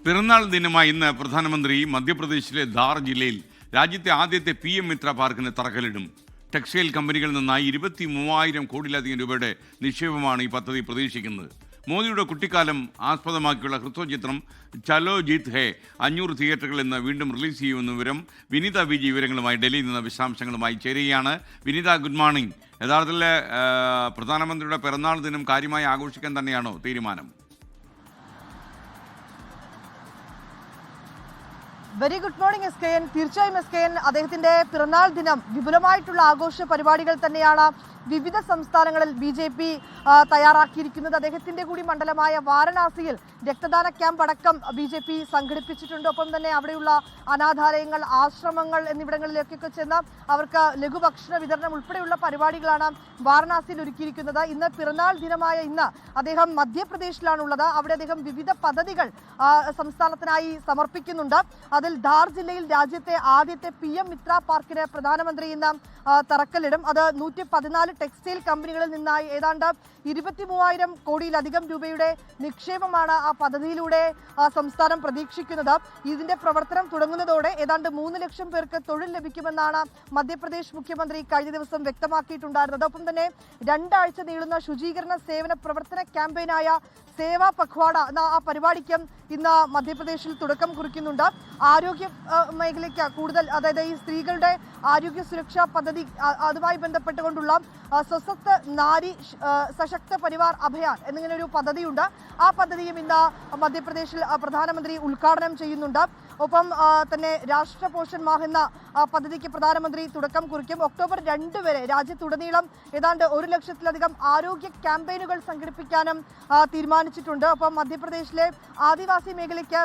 പിറന്നാൾ ദിനമായി ഇന്ന് പ്രധാനമന്ത്രി മധ്യപ്രദേശിലെ ധാർ ജില്ലയിൽ രാജ്യത്തെ ആദ്യത്തെ PM മിത്ര പാർക്കിന് തറക്കല്ലിടും. ടെക്സ്റ്റൈൽ കമ്പനികളിൽ നിന്നായി 23,000 കോടിയിലധികം രൂപയുടെ നിക്ഷേപമാണ് ഈ പദ്ധതി പ്രതീക്ഷിക്കുന്നത്. മോദിയുടെ കുട്ടിക്കാലം ആസ്പദമാക്കിയുള്ള ഹ്രസ്വചിത്രം ചലോ ജീത് ഹേ 500 തിയേറ്ററുകളിൽ നിന്ന് വീണ്ടും റിലീസ് ചെയ്യുമെന്ന വിവരം. വിനീത വിജി വിവരങ്ങളുമായി ഡൽഹിയിൽ നിന്ന് വിശദാംശങ്ങളുമായി ചേരുകയാണ്. വിനീത, ഗുഡ് മോർണിംഗ്. യഥാർത്ഥത്തിൽ പ്രധാനമന്ത്രിയുടെ പിറന്നാൾ ദിനം കാര്യമായി ആഘോഷിക്കാൻ തന്നെയാണോ തീരുമാനം? Very good morning SKN. തീർച്ചയായും SKN, അദ്ദേഹത്തിന്റെ പിറന്നാൾ ദിനം വിപുലമായിട്ടുള്ള ആഘോഷ പരിപാടികൾ തന്നെയാണ് വിവിധ സംസ്ഥാനങ്ങളിൽ BJP തയ്യാറാക്കിയിരിക്കുന്നത്. അദ്ദേഹത്തിന്റെ കൂടി മണ്ഡലമായ വാരണാസിയിൽ രക്തദാന ക്യാമ്പ് അടക്കം BJP സംഘടിപ്പിച്ചിട്ടുണ്ട്. ഒപ്പം തന്നെ അവിടെയുള്ള അനാഥാലയങ്ങൾ, ആശ്രമങ്ങൾ എന്നിവിടങ്ങളിലേക്കൊക്കെ ചെന്ന് അവർക്ക് ലഘുഭക്ഷണ വിതരണം ഉൾപ്പെടെയുള്ള പരിപാടികളാണ് വാരണാസിയിൽ ഒരുക്കിയിരിക്കുന്നത്. ഇന്ന് പിറന്നാൾ ദിനമായ ഇന്ന് അദ്ദേഹം മധ്യപ്രദേശിലാണുള്ളത്. അവിടെ അദ്ദേഹം വിവിധ പദ്ധതികൾ സംസ്ഥാനത്തിനായി സമർപ്പിക്കുന്നുണ്ട്. അതിൽ ധാർ ജില്ലയിൽ രാജ്യത്തെ ആദ്യത്തെ PM മിത്ര പാർക്കിന് പ്രധാനമന്ത്രി ഇന്ന് തറക്കല്ലിടും. അത് 114 ടെക്സ്റ്റൈൽ കമ്പനികളിൽ നിന്നായി ഏതാണ്ട് 23,000 കോടിയിലധികം രൂപയുടെ നിക്ഷേപമാണ് ആ പദ്ധതിയിലൂടെ സംസ്ഥാനം പ്രതീക്ഷിക്കുന്നത്. ഇതിന്റെ പ്രവർത്തനം തുടങ്ങുന്നതോടെ ഏതാണ്ട് 3 ലക്ഷം പേർക്ക് തൊഴിൽ ലഭിക്കുമെന്നാണ് മധ്യപ്രദേശ് മുഖ്യമന്ത്രി കഴിഞ്ഞ ദിവസം വ്യക്തമാക്കിയിട്ടുണ്ടായിരുന്നത്. ഒപ്പം തന്നെ 2 ആഴ്ച നീളുന്ന ശുചീകരണ സേവന പ്രവർത്തന ക്യാമ്പയിനായ സേവാ പഖ്വാഡ എന്ന ആ പരിപാടിക്കും ഇന്ന് മധ്യപ്രദേശിൽ തുടക്കം കുറിക്കുന്നുണ്ട്. ആരോഗ്യ മേഖലയ്ക്ക് കൂടുതൽ, അതായത് ഈ സ്ത്രീകളുടെ ആരോഗ്യ സുരക്ഷാ പദ്ധതി, അതുമായി ബന്ധപ്പെട്ടുകൊണ്ടുള്ള സ്വസത്ത് നാരി സശക്ത പരിവാർ അഭിയാൻ എന്നിങ്ങനെ ഒരു പദ്ധതിയുണ്ട്. ആ പദ്ധതിയും ഇന്ന് മധ്യപ്രദേശിൽ പ്രധാനമന്ത്രി ഉദ്ഘാടനം ചെയ്യുന്നുണ്ട്. ഒപ്പം തന്നെ രാഷ്ട്ര പോഷൻ മാഹ് എന്ന പദ്ധതിക്ക് പ്രധാനമന്ത്രി തുടക്കം കുറിക്കും. ഒക്ടോബർ 2 വരെ രാജ്യത്തുടനീളം ഏതാണ്ട് 1 ലക്ഷത്തിലധികം ആരോഗ്യ ക്യാമ്പയിനുകൾ സംഘടിപ്പിക്കാനും തീരുമാനിച്ചിട്ടുണ്ട്. ഒപ്പം മധ്യപ്രദേശിലെ ആദിവാസി മേഖലയ്ക്ക്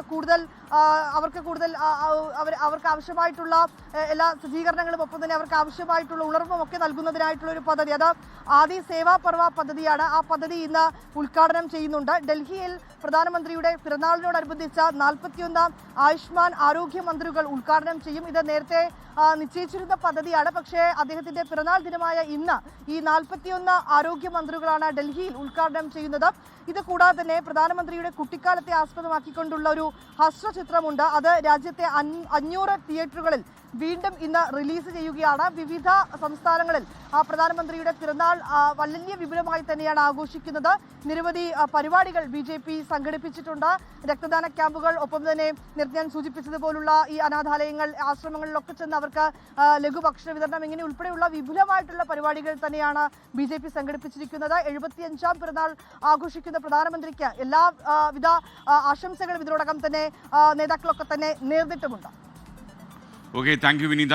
അവർക്ക് ആവശ്യമായിട്ടുള്ള എല്ലാ സജ്ജീകരണങ്ങളും, ഒപ്പം തന്നെ അവർക്ക് ആവശ്യമായിട്ടുള്ള ഉണർവും ഒക്കെ നൽകുന്നതിനായിട്ടുള്ള ഒരു പദ്ധതി, അത് ആദി സേവാ പർവ പദ്ധതിയാണ്. ആ പദ്ധതി ഇന്ന് ഉദ്ഘാടനം ചെയ്യുന്നുണ്ട്. ഡൽഹിയിൽ പ്രധാനമന്ത്രിയുടെ പിറന്നാളിനോടനുബന്ധിച്ച 41 ആയുഷ്മാൻ ആരോഗ്യ മന്ത്രികൾ ഉദ്ഘാടനം ചെയ്യും. ഇത് നേരത്തെ നിശ്ചയിച്ചിരുന്ന പദ്ധതിയാണ്. പക്ഷേ അദ്ദേഹത്തിന്റെ പിറന്നാൾ ദിനമായ ഇന്ന് ഈ 41 ആരോഗ്യ മന്ത്രികളാണ് ഡൽഹിയിൽ ഉദ്ഘാടനം ചെയ്യുന്നത്. ഇത് കൂടാതെ തന്നെ പ്രധാനമന്ത്രിയുടെ കുട്ടിക്കാലത്തെ ആസ്പദമാക്കിക്കൊണ്ടുള്ള ഒരു ഹ്രസ്വചിത്രമുണ്ട്. അത് രാജ്യത്തെ 500 തിയേറ്ററുകളിൽ വീണ്ടും ഇന്ന് റിലീസ് ചെയ്യുകയാണ്. വിവിധ സംസ്ഥാനങ്ങളിൽ പ്രധാനമന്ത്രിയുടെ പിറന്നാൾ വലിയ വിപുലമായി തന്നെയാണ് ആഘോഷിക്കുന്നത്. നിരവധി പരിപാടികൾ BJP സംഘടിപ്പിച്ചിട്ടുണ്ട്. രക്തദാന ക്യാമ്പുകൾ, ഒപ്പം തന്നെ നേരത്തെ ഞാൻ സൂചിപ്പിച്ചതുപോലുള്ള ഈ അനാഥാലയങ്ങൾ, ആശ്രമങ്ങളിലൊക്കെ ചെന്ന് അവർക്ക് ലഘുഭക്ഷണ വിതരണം, ഇങ്ങനെ ഉൾപ്പെടെയുള്ള വിപുലമായിട്ടുള്ള പരിപാടികൾ തന്നെയാണ് BJP സംഘടിപ്പിച്ചിരിക്കുന്നത്. 75ാം പിറന്നാൾ ആഘോഷിക്കുന്ന പ്രധാനമന്ത്രിക്ക് എല്ലാവിധ ആശംസകളും ഇതിനോടകം തന്നെ നേതാക്കളൊക്കെ തന്നെ നേർന്നിട്ടുമുണ്ട്. ഓക്കെ, താങ്ക് യു വിനീത.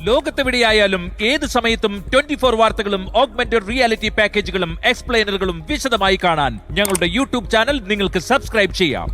ലോകത്തെവിടെയായാലും ഏത് സമയത്തും 24 വാർത്തകളും ഓഗ്മെന്റഡ് റിയാലിറ്റി പാക്കേജുകളും എക്സ്പ്ലെയിനറുകളും വിശദമായി കാണാൻ ഞങ്ങളുടെ YouTube ചാനൽ നിങ്ങൾക്ക് സബ്സ്ക്രൈബ് ചെയ്യാം.